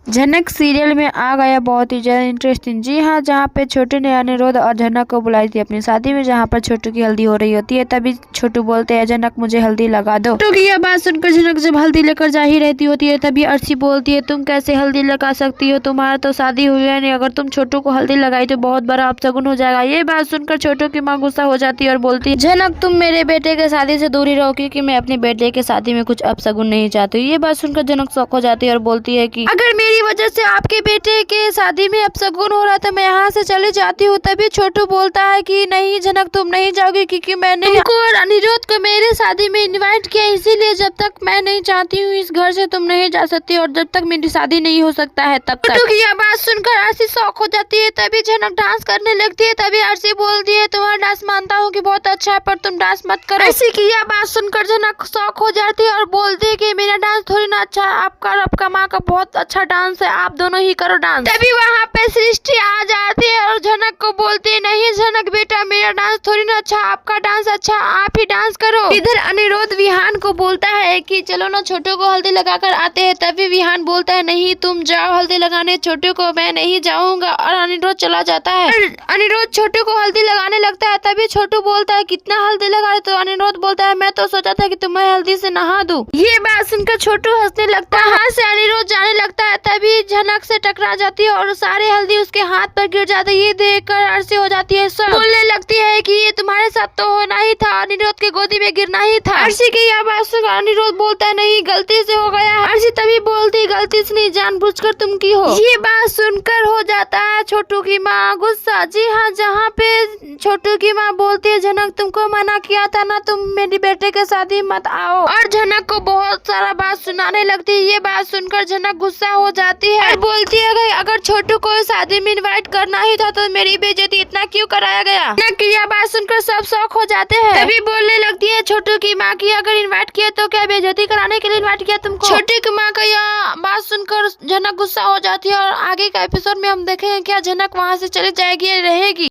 झनक सीरियल में आ गया बहुत ही ज्यादा इंटरेस्टिंग। जी हाँ, जहाँ पे छोटू ने अनिरुद्ध और झनक को बुलाई थी अपनी शादी में, जहाँ पर छोटू की हल्दी हो रही होती है। तभी छोटू बोलते हैं, झनक मुझे हल्दी लगा दो। छोटू की यह बात सुनकर झनक जब हल्दी लेकर जा ही रहती होती है, तभी अर्शी बोलती है, तुम कैसे हल्दी लगा सकती हो, तुम्हारा तो शादी हुई है नहीं, अगर तुम छोटू को हल्दी लगाई तो बहुत बड़ा अपशगुन हो जाएगा। ये बात सुनकर छोटू की माँ गुस्सा हो जाती है और बोलती है, झनक तुम मेरे बेटे के शादी से दूरी रहो, क्योंकि मैं अपने बेटे के शादी में कुछ अपशगुन नहीं चाहती। ये बात सुनकर झनक शौक हो जाती है और बोलती है कि अगर मेरी वजह से आपके बेटे के शादी में अपशगुन हो रहा था, मैं यहाँ से चले जाती हूँ। तभी छोटू बोलता है कि नहीं झनक, तुम नहीं जाओगी, क्योंकि मैंने तुमको और अनिरुद्ध को मेरे शादी में इनवाइट किया, इसीलिए जब तक मैं नहीं चाहती हूँ इस घर से तुम नहीं जा सकती, और जब तक मेरी शादी नहीं हो सकता है तब तक। छोटू की यह बात सुनकर अर्शी शौक हो जाती है। तभी झनक डांस करने लगती है। तभी अर्शी बोलती है, तुम्हारा डांस मानता हूँ कि बहुत अच्छा है, पर तुम डांस मत करो। अर्शी की यह बात सुनकर झनक शौक हो जाती है और बोलती है कि मेरा डांस थोड़ी ना अच्छा है, आपका माँ का बहुत अच्छा डांस है, आप दोनों ही करो डांस। तभी वहाँ पे सृष्टि आ जाती है और झनक को बोलती है, नहीं झनक बेटा, मेरा डांस थोड़ी ना अच्छा, आपका डांस अच्छा, आप ही डांस करो। इधर अनिरुद्ध विहान को बोलता है कि चलो ना छोटू को हल्दी लगाकर आते हैं। तभी विहान बोलता है, नहीं तुम जाओ हल्दी लगाने छोटू को, मैं नहीं जाऊंगा, और अनिरुद्ध चला जाता है। अनिरुद्ध छोटू को हल्दी लगाने लगता है। तभी छोटू बोलता है, कितना हल्दी लगा रहे? तो अनिरुद्ध बोलता है, मैं तो सोचा था कि तुम्हें हल्दी से नहा दूं। ये बात सुनकर छोटू हंसने लगता है। वहाँ से अनिरुद्ध जाने लगता है। तभी झनक से टकरा जाती है और सारे हल्दी उसके हाथ पर गिर जाती है। ये देखकर अर्शी हो जाती है, सब बोलने लगती है कि ये तुम्हारे साथ तो होना ही था, अनिरुद्ध की गोदी में गिरना ही था। अर्शी की यह बात सुनकर अनिरुद्ध बोलता है, नहीं गलती से हो गया। अर्शी तभी बोलती, गलती से नहीं, जानबूझकर तुम की हो। ये बात सुनकर हो जाता है छोटू की माँ गुस्सा। जी हाँ, जहाँ पे छोटू की माँ बोलती है, झनक तुमको मना किया था ना, तुम मेरे बेटे के शादी मत आओ, और झनक को बहुत सारा बात सुनाने लगती है। ये बात सुनकर झनक गुस्सा हो जाती है और बोलती है, अगर छोटू को शादी में इनवाइट करना ही था तो मेरी बेइज्जती इतना क्यों कराया गया। झनक की यह बात सुनकर सब शौक हो जाते हैं। तभी बोलने लगती है छोटू की माँ की, अगर इनवाइट किया तो क्या बेइज्जती कराने के लिए इनवाइट किया तुमको। छोटू की माँ का यह बात सुनकर झनक गुस्सा हो जाती है और आगे का एपिसोड में हम देखेंगे क्या झनक वहाँ से चली जाएगी या रहेगी।